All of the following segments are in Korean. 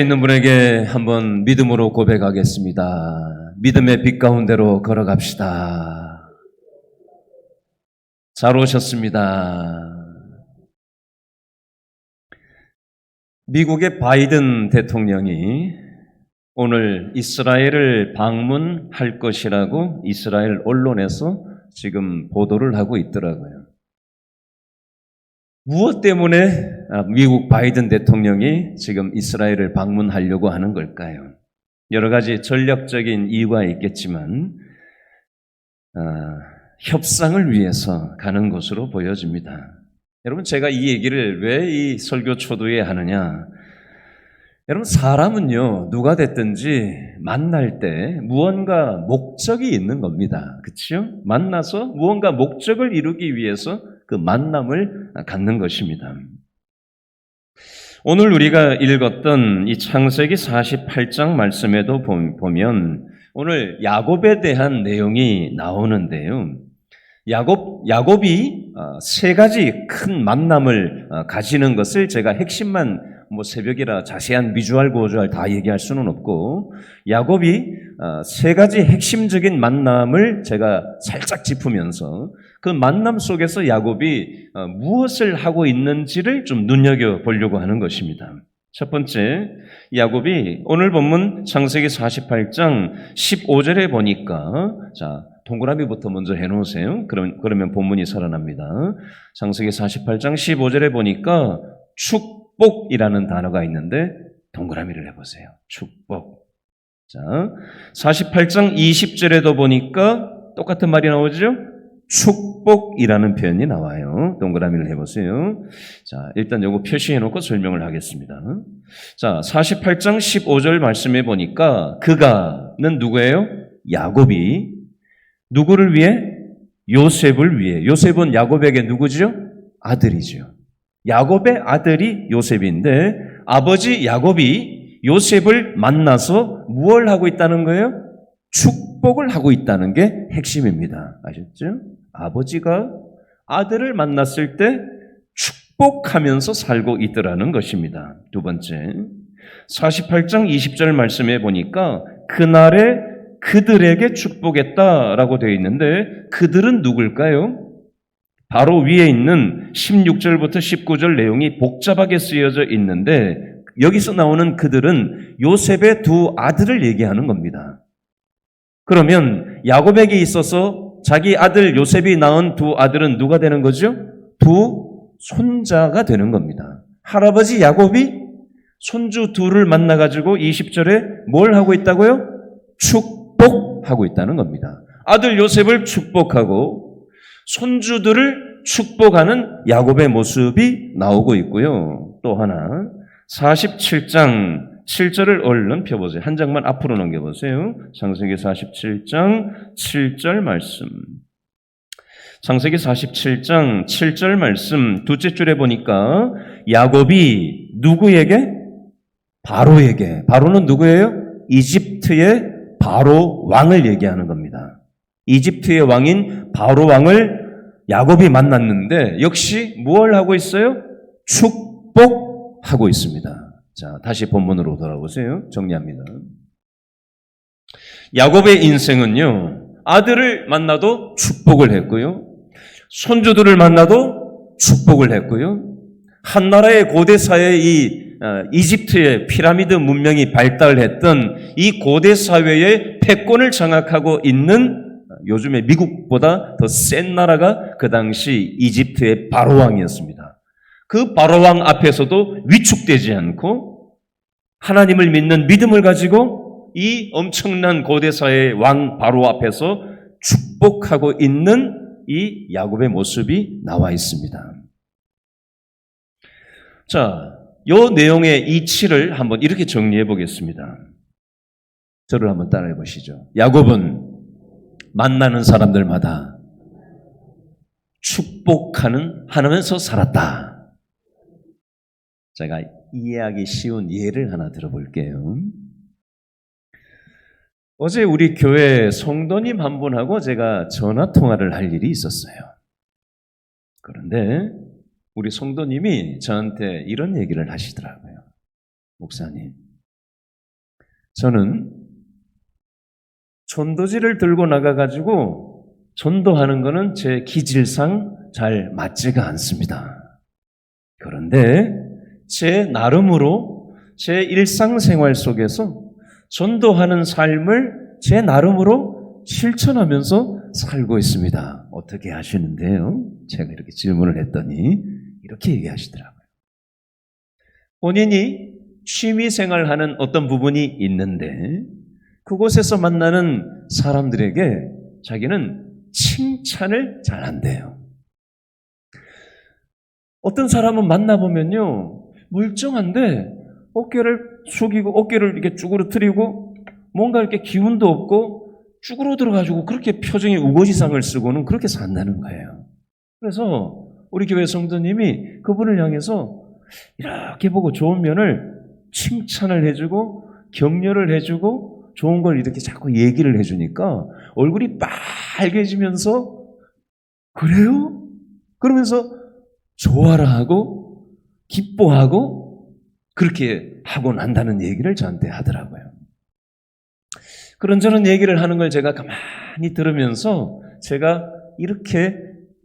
있는 분에게 한번 믿음으로 고백하겠습니다. 믿음의 빛 가운데로 걸어갑시다. 잘 오셨습니다. 미국의 바이든 대통령이 오늘 이스라엘을 방문할 것이라고 이스라엘 언론에서 지금 보도를 하고 있더라고요. 무엇 때문에 미국 바이든 대통령이 지금 이스라엘을 방문하려고 하는 걸까요? 여러 가지 전략적인 이유가 있겠지만 협상을 위해서 가는 것으로 보여집니다. 여러분, 제가 이 얘기를 왜 이 설교 초두에 하느냐? 여러분, 사람은요, 누가 됐든지 만날 때 무언가 목적이 있는 겁니다. 그렇죠? 만나서 무언가 목적을 이루기 위해서 그 만남을 갖는 것입니다. 오늘 우리가 읽었던 이 창세기 48장 말씀에도 보면 오늘 야곱에 대한 내용이 나오는데요. 야곱이 세 가지 큰 만남을 가지는 것을 제가 핵심만 새벽이라 자세한 비주얼 고주얼 다 얘기할 수는 없고, 야곱이 세 가지 핵심적인 만남을 제가 살짝 짚으면서 그 만남 속에서 야곱이 무엇을 하고 있는지를 좀 눈여겨보려고 하는 것입니다. 첫 번째, 야곱이 오늘 본문 창세기 48장 15절에 보니까, 자, 동그라미부터 먼저 해놓으세요. 그러면 본문이 살아납니다. 창세기 48장 15절에 보니까 축복이라는 단어가 있는데 동그라미를 해보세요. 축복. 자, 48장 20절에도 보니까 똑같은 말이 나오죠? 축복이라는 표현이 나와요. 동그라미를 해보세요. 자, 일단 요거 표시해놓고 설명을 하겠습니다. 자, 48장 15절 말씀해 보니까 그가는 누구예요? 야곱이 누구를 위해? 요셉을 위해. 요셉은 야곱에게 누구죠? 아들이죠. 야곱의 아들이 요셉인데 아버지 야곱이 요셉을 만나서 무엇을 하고 있다는 거예요? 축복을 하고 있다는 게 핵심입니다. 아셨죠? 아버지가 아들을 만났을 때 축복하면서 살고 있더라는 것입니다. 두 번째, 48장 20절 말씀해 보니까 그날에 그들에게 축복했다라고 되어 있는데 그들은 누굴까요? 바로 위에 있는 16절부터 19절 내용이 복잡하게 쓰여져 있는데 여기서 나오는 그들은 요셉의 두 아들을 얘기하는 겁니다. 그러면 야곱에게 있어서 자기 아들 요셉이 낳은 두 아들은 누가 되는 거죠? 두 손자가 되는 겁니다. 할아버지 야곱이 손주 둘을 만나가지고 20절에 뭘 하고 있다고요? 축복하고 있다는 겁니다. 아들 요셉을 축복하고 손주들을 축복하는 야곱의 모습이 나오고 있고요. 또 하나 47장 7절을 얼른 펴보세요. 한 장만 앞으로 넘겨보세요. 창세기 47장 7절 말씀. 창세기 47장 7절 말씀 둘째 줄에 보니까 야곱이 누구에게? 바로에게. 바로는 누구예요? 이집트의 바로 왕을 얘기하는 겁니다. 이집트의 왕인 바로 왕을 야곱이 만났는데 역시 무엇을 하고 있어요? 축복하고 있습니다. 자, 다시 본문으로 돌아보세요. 정리합니다. 야곱의 인생은요, 아들을 만나도 축복을 했고요, 손주들을 만나도 축복을 했고요, 한 나라의 고대 사회의 이 이집트의 피라미드 문명이 발달했던 이 고대 사회의 패권을 장악하고 있는 요즘의 미국보다 더 센 나라가 그 당시 이집트의 바로왕이었습니다. 그 바로왕 앞에서도 위축되지 않고 하나님을 믿는 믿음을 가지고 이 엄청난 고대 사회의 왕 바로 앞에서 축복하고 있는 이 야곱의 모습이 나와 있습니다. 자, 이 내용의 이치를 한번 이렇게 정리해 보겠습니다. 저를 한번 따라해 보시죠. 야곱은 만나는 사람들마다 축복하면서 살았다. 제가 이해하기 쉬운 예를 하나 들어볼게요. 어제 우리 교회 성도님 한 분하고 제가 전화 통화를 할 일이 있었어요. 그런데 우리 성도님이 저한테 이런 얘기를 하시더라고요. 목사님, 저는 전도지를 들고 나가가지고 전도하는 거는 제 기질상 잘 맞지가 않습니다. 그런데 제 나름으로 제 일상생활 속에서 전도하는 삶을 제 나름으로 실천하면서 살고 있습니다. 어떻게 하시는데요? 제가 이렇게 질문을 했더니 이렇게 얘기하시더라고요. 본인이 취미생활하는 어떤 부분이 있는데 그곳에서 만나는 사람들에게 자기는 칭찬을 잘 한대요. 어떤 사람은 만나보면요, 멀쩡한데 어깨를 숙이고 어깨를 이렇게 쭈그러뜨리고 뭔가 이렇게 기운도 없고 쭈그러들어가지고 그렇게 표정이 우거지상을 쓰고는 그렇게 산다는 거예요. 그래서 우리 교회 성도님이 그분을 향해서 이렇게 보고 좋은 면을 칭찬을 해주고 격려를 해주고 좋은 걸 이렇게 자꾸 얘기를 해주니까 얼굴이 빨개지면서 그래요? 그러면서 좋아라 하고 기뻐하고 그렇게 하고 난다는 얘기를 저한테 하더라고요. 그런저런 얘기를 하는 걸 제가 가만히 들으면서 제가 이렇게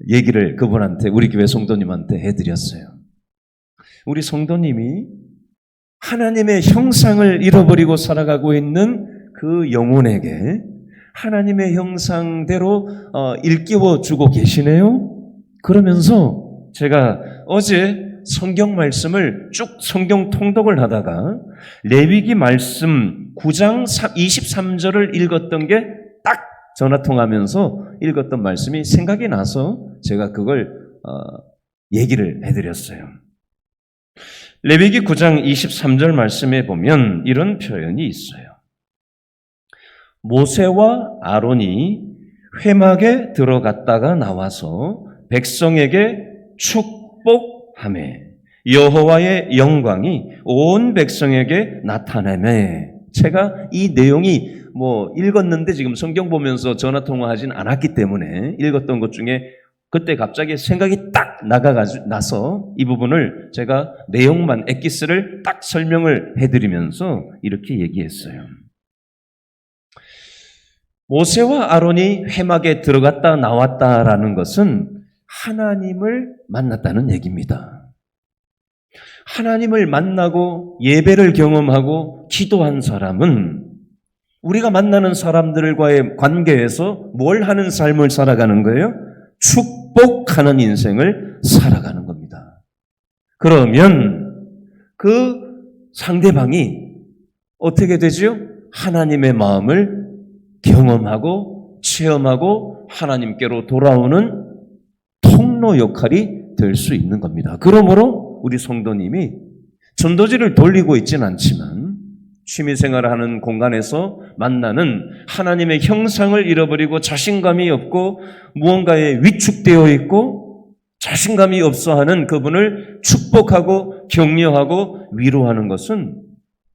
얘기를 그분한테, 우리 교회 성도님한테 해드렸어요. 우리 성도님이 하나님의 형상을 잃어버리고 살아가고 있는 그 영혼에게 하나님의 형상대로 일깨워주고 계시네요. 그러면서 제가 어제 성경 말씀을 쭉 성경 통독을 하다가 레위기 말씀 9장 23절을 읽었던 게 딱 전화통하면서 읽었던 말씀이 생각이 나서 제가 그걸 얘기를 해드렸어요. 레위기 9장 23절 말씀에 보면 이런 표현이 있어요. 모세와 아론이 회막에 들어갔다가 나와서 백성에게 축복하매 여호와의 영광이 온 백성에게 나타나매. 제가 이 내용이 읽었는데 지금 성경 보면서 전화통화하진 않았기 때문에 읽었던 것 중에 그때 갑자기 생각이 딱 나서 이 부분을 제가 내용만 엑기스를 딱 설명을 해드리면서 이렇게 얘기했어요. 모세와 아론이 회막에 들어갔다 나왔다라는 것은 하나님을 만났다는 얘기입니다. 하나님을 만나고 예배를 경험하고 기도한 사람은 우리가 만나는 사람들과의 관계에서 뭘 하는 삶을 살아가는 거예요? 축복하는 인생을 살아가는 겁니다. 그러면 그 상대방이 어떻게 되죠? 하나님의 마음을 경험하고 체험하고 하나님께로 돌아오는 통로 역할이 될 수 있는 겁니다. 그러므로 우리 성도님이 전도지를 돌리고 있지는 않지만 취미생활을 하는 공간에서 만나는 하나님의 형상을 잃어버리고 자신감이 없고 무언가에 위축되어 있고 자신감이 없어 하는 그분을 축복하고 격려하고 위로하는 것은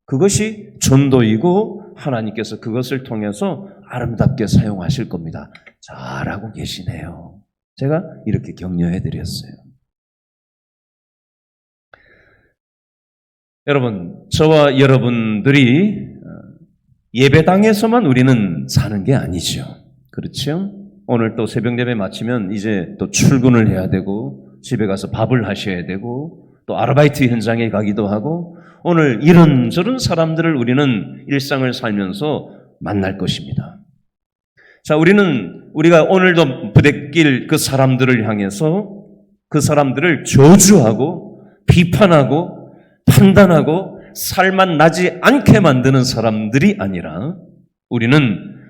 그것이 전도이고 하나님께서 그것을 통해서 아름답게 사용하실 겁니다. 잘하고 계시네요. 제가 이렇게 격려해 드렸어요. 여러분, 저와 여러분들이 예배당에서만 우리는 사는 게 아니죠. 그렇죠? 오늘 또 새벽 예배 마치면 이제 또 출근을 해야 되고 집에 가서 밥을 하셔야 되고 또 아르바이트 현장에 가기도 하고 오늘 이런저런 사람들을 우리는 일상을 살면서 만날 것입니다. 자, 우리가 오늘도 부대낄 그 사람들을 향해서 그 사람들을 저주하고 비판하고 판단하고 살만 나지 않게 만드는 사람들이 아니라 우리는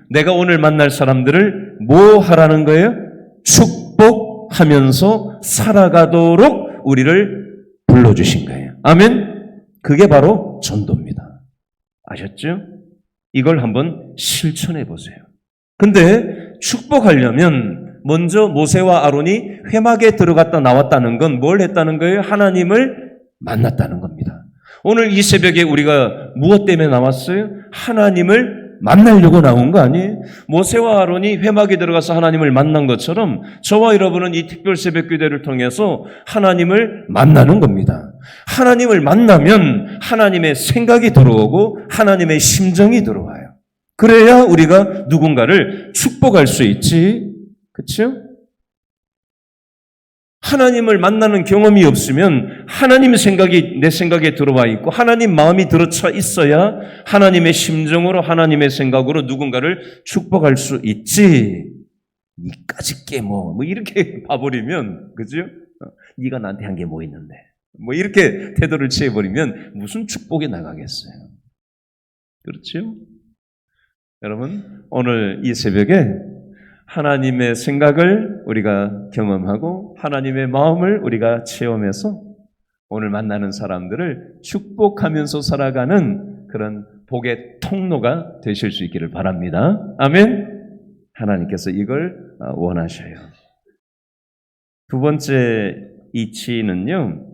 내가 오늘 만날 사람들을 뭐 하라는 거예요? 축복하면서 살아가도록 우리를 불러주신 거예요. 아멘? 그게 바로 전도입니다. 아셨죠? 이걸 한번 실천해 보세요. 근데 축복하려면 먼저 모세와 아론이 회막에 들어갔다 나왔다는 건 뭘 했다는 거예요? 하나님을 만났다는 겁니다. 오늘 이 새벽에 우리가 무엇 때문에 나왔어요? 하나님을 만나려고 나온 거 아니에요? 모세와 아론이 회막에 들어가서 하나님을 만난 것처럼 저와 여러분은 이 특별 새벽 기도를 통해서 하나님을 만나는 겁니다. 하나님을 만나면 하나님의 생각이 들어오고 하나님의 심정이 들어와요. 그래야 우리가 누군가를 축복할 수 있지. 그렇죠? 하나님을 만나는 경험이 없으면 하나님의 생각이 내 생각에 들어와 있고 하나님 마음이 들어차 있어야 하나님의 심정으로 하나님의 생각으로 누군가를 축복할 수 있지. 이까짓 게 뭐 이렇게 봐버리면 그죠? 네가 나한테 한 게 뭐 있는데 뭐 이렇게 태도를 취해버리면 무슨 축복이 나가겠어요. 그렇죠? 여러분 오늘 이 새벽에 하나님의 생각을 우리가 경험하고 하나님의 마음을 우리가 체험해서 오늘 만나는 사람들을 축복하면서 살아가는 그런 복의 통로가 되실 수 있기를 바랍니다. 아멘. 하나님께서 이걸 원하셔요. 두 번째 이치는요.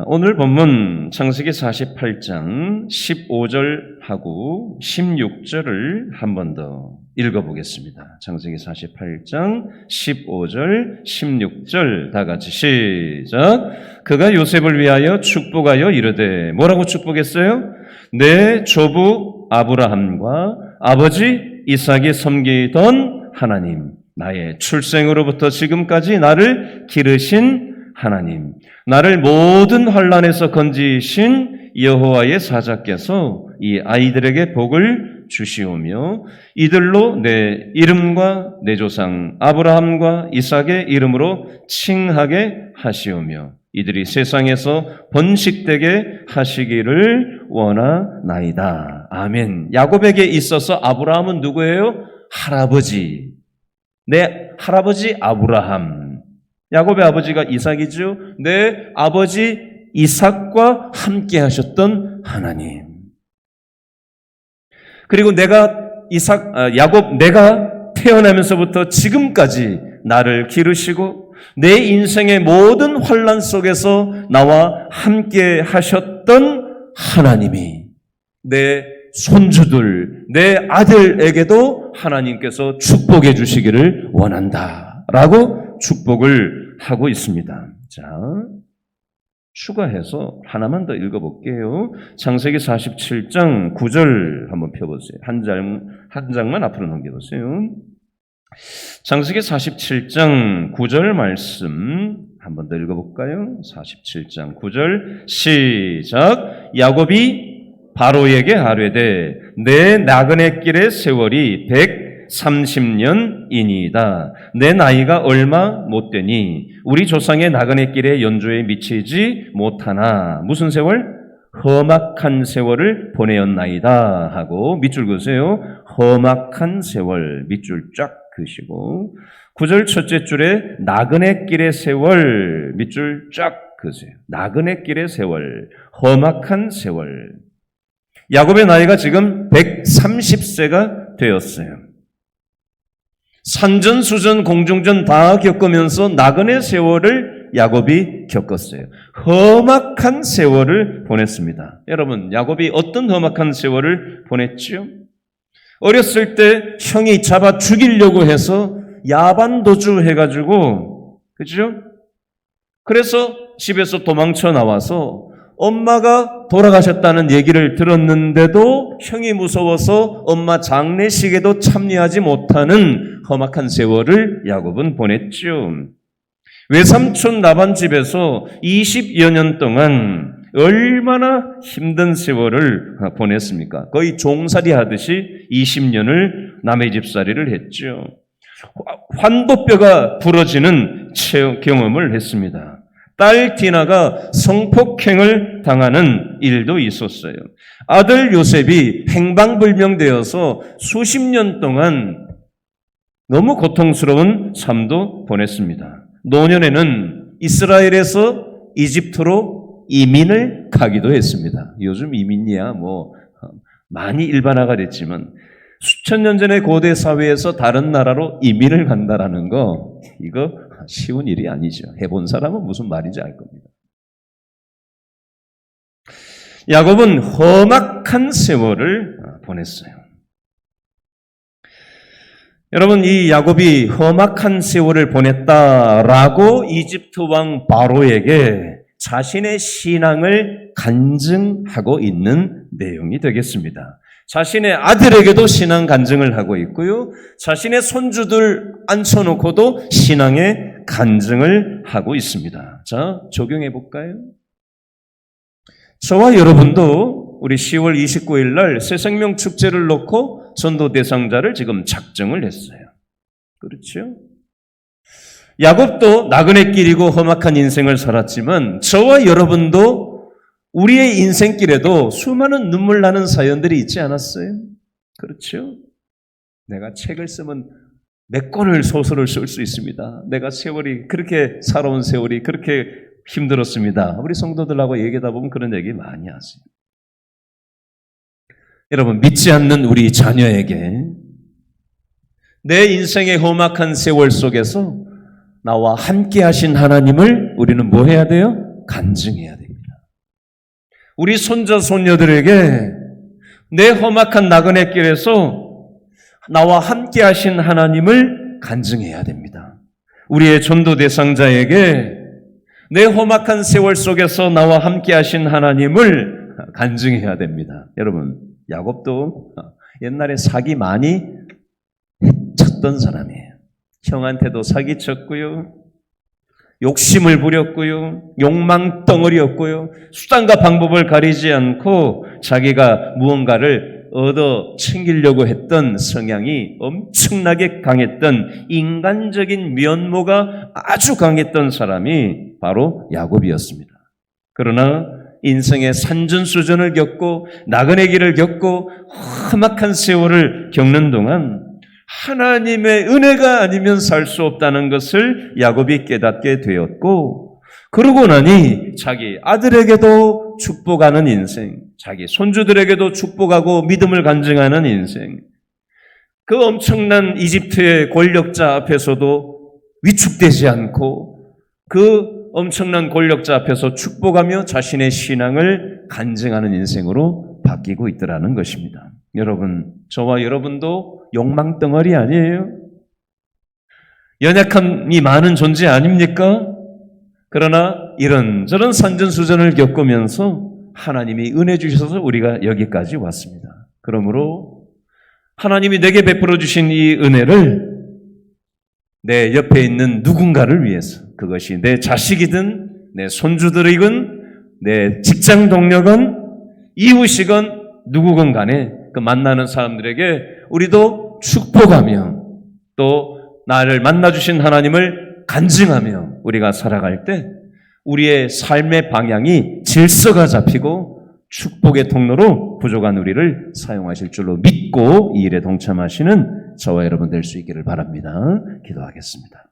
오늘 본문 창세기 48장 15절하고 16절을 한 번 더 읽어보겠습니다. 창세기 48장 15절 16절 다 같이 시작. 그가 요셉을 위하여 축복하여 이르되 뭐라고 축복했어요? 내 조부 아브라함과 아버지 이삭이 섬기던 하나님, 나의 출생으로부터 지금까지 나를 기르신 하나님, 나를 모든 환난에서 건지신 여호와의 사자께서 이 아이들에게 복을 주시오며 이들로 내 이름과 내 조상 아브라함과 이삭의 이름으로 칭하게 하시오며 이들이 세상에서 번식되게 하시기를 원하나이다. 아멘. 야곱에게 있어서 아브라함은 누구예요? 할아버지. 내 할아버지 아브라함. 야곱의 아버지가 이삭이죠. 내 아버지 이삭과 함께 하셨던 하나님. 그리고 야곱 내가 태어나면서부터 지금까지 나를 기르시고 내 인생의 모든 환난 속에서 나와 함께 하셨던 하나님이 내 손주들, 내 아들에게도 하나님께서 축복해 주시기를 원한다라고 축복을 하고 있습니다. 자, 추가해서 하나만 더 읽어볼게요. 창세기 47장 9절 한번 펴보세요. 한 장만 앞으로 넘겨보세요. 창세기 47장 9절 말씀 한 번 더 읽어볼까요? 47장 9절 시작. 야곱이 바로에게 아뢰되 내 나그네 길의 세월이 130년이니이다. 내 나이가 얼마 못 되니 우리 조상의 나그네 길의 연조에 미치지 못하나 무슨 세월? 험악한 세월을 보내었나이다 하고 밑줄 그으세요. 험악한 세월 밑줄 쫙 그으시고 9절 첫째 줄에 나그네 길의 세월 밑줄 쫙 그으세요. 나그네 길의 세월, 험악한 세월. 야곱의 나이가 지금 130세가 되었어요. 산전수전 공중전 다 겪으면서 나그네 세월을 야곱이 겪었어요. 험악한 세월을 보냈습니다. 여러분, 야곱이 어떤 험악한 세월을 보냈죠? 어렸을 때 형이 잡아 죽이려고 해서 야반도주 해가지고, 그죠? 그래서 집에서 도망쳐 나와서 엄마가 돌아가셨다는 얘기를 들었는데도 형이 무서워서 엄마 장례식에도 참여하지 못하는 험악한 세월을 야곱은 보냈죠. 외삼촌 라반 집에서 20여 년 동안 얼마나 힘든 세월을 보냈습니까? 거의 종살이 하듯이 20년을 남의 집살이를 했죠. 환도뼈가 부러지는 경험을 했습니다. 딸 디나가 성폭행을 당하는 일도 있었어요. 아들 요셉이 행방불명되어서 수십 년 동안 너무 고통스러운 삶도 보냈습니다. 노년에는 이스라엘에서 이집트로 이민을 가기도 했습니다. 요즘 이민이야 많이 일반화가 됐지만 수천 년 전의 고대 사회에서 다른 나라로 이민을 간다라는 거 이거 쉬운 일이 아니죠. 해본 사람은 무슨 말인지 알 겁니다. 야곱은 험악한 세월을 보냈어요. 여러분, 이 야곱이 험악한 세월을 보냈다라고 이집트 왕 바로에게 자신의 신앙을 간증하고 있는 내용이 되겠습니다. 자신의 아들에게도 신앙 간증을 하고 있고요. 자신의 손주들 앉혀놓고도 신앙의 간증을 하고 있습니다. 자, 적용해 볼까요? 저와 여러분도 우리 10월 29일 날 새생명 축제를 놓고 전도 대상자를 지금 작정을 했어요. 그렇죠? 야곱도 나그네 길이고 험악한 인생을 살았지만 저와 여러분도 우리의 인생길에도 수많은 눈물 나는 사연들이 있지 않았어요? 그렇죠? 내가 책을 쓰면 몇 권을 소설을 쓸 수 있습니다. 내가 세월이 그렇게 살아온 세월이 그렇게 힘들었습니다. 우리 성도들하고 얘기하다 보면 그런 얘기 많이 하세요. 여러분, 믿지 않는 우리 자녀에게 내 인생의 험악한 세월 속에서 나와 함께 하신 하나님을 우리는 뭐 해야 돼요? 간증해야 됩니다. 우리 손자, 손녀들에게 내 험악한 나그네 길에서 나와 함께 하신 하나님을 간증해야 됩니다. 우리의 전도 대상자에게 내 험악한 세월 속에서 나와 함께 하신 하나님을 간증해야 됩니다. 여러분, 야곱도 옛날에 사기 많이 쳤던 사람이에요. 형한테도 사기쳤고요. 욕심을 부렸고요. 욕망덩어리였고요. 수단과 방법을 가리지 않고 자기가 무언가를 얻어 챙기려고 했던 성향이 엄청나게 강했던 인간적인 면모가 아주 강했던 사람이 바로 야곱이었습니다. 그러나 인생의 산전수전을 겪고 나그네 길을 겪고 험악한 세월을 겪는 동안 하나님의 은혜가 아니면 살 수 없다는 것을 야곱이 깨닫게 되었고, 그러고 나니 자기 아들에게도 축복하는 인생, 자기 손주들에게도 축복하고 믿음을 간증하는 인생, 그 엄청난 이집트의 권력자 앞에서도 위축되지 않고 그 엄청난 권력자 앞에서 축복하며 자신의 신앙을 간증하는 인생으로 바뀌고 있더라는 것입니다. 여러분, 저와 여러분도 욕망덩어리 아니에요? 연약함이 많은 존재 아닙니까? 그러나 이런저런 산전수전을 겪으면서 하나님이 은혜 주셔서 우리가 여기까지 왔습니다. 그러므로 하나님이 내게 베풀어 주신 이 은혜를 내 옆에 있는 누군가를 위해서, 그것이 내 자식이든 내 손주들이건 내 직장 동료건 이웃이건 누구건 간에 그 만나는 사람들에게 우리도 축복하며 또 나를 만나주신 하나님을 간증하며 우리가 살아갈 때 우리의 삶의 방향이 질서가 잡히고 축복의 통로로 부족한 우리를 사용하실 줄로 믿고 이 일에 동참하시는 저와 여러분 될 수 있기를 바랍니다. 기도하겠습니다.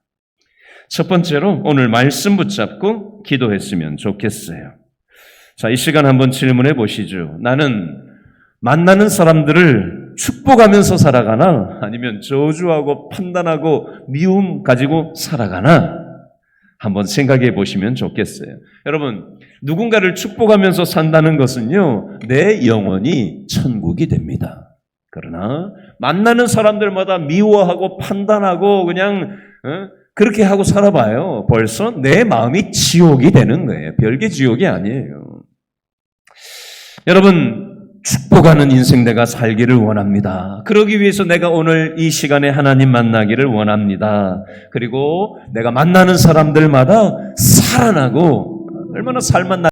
첫 번째로 오늘 말씀 붙잡고 기도했으면 좋겠어요. 자, 이 시간 한번 질문해 보시죠. 나는 만나는 사람들을 축복하면서 살아가나 아니면 저주하고 판단하고 미움 가지고 살아가나 한번 생각해 보시면 좋겠어요. 여러분, 누군가를 축복하면서 산다는 것은요, 내 영혼이 천국이 됩니다. 그러나 만나는 사람들마다 미워하고 판단하고 그냥 그렇게 하고 살아봐요. 벌써 내 마음이 지옥이 되는 거예요. 별게 지옥이 아니에요. 여러분, 축복하는 인생 내가 살기를 원합니다. 그러기 위해서 내가 오늘 이 시간에 하나님 만나기를 원합니다. 그리고 내가 만나는 사람들마다 살아나고 얼마나 살만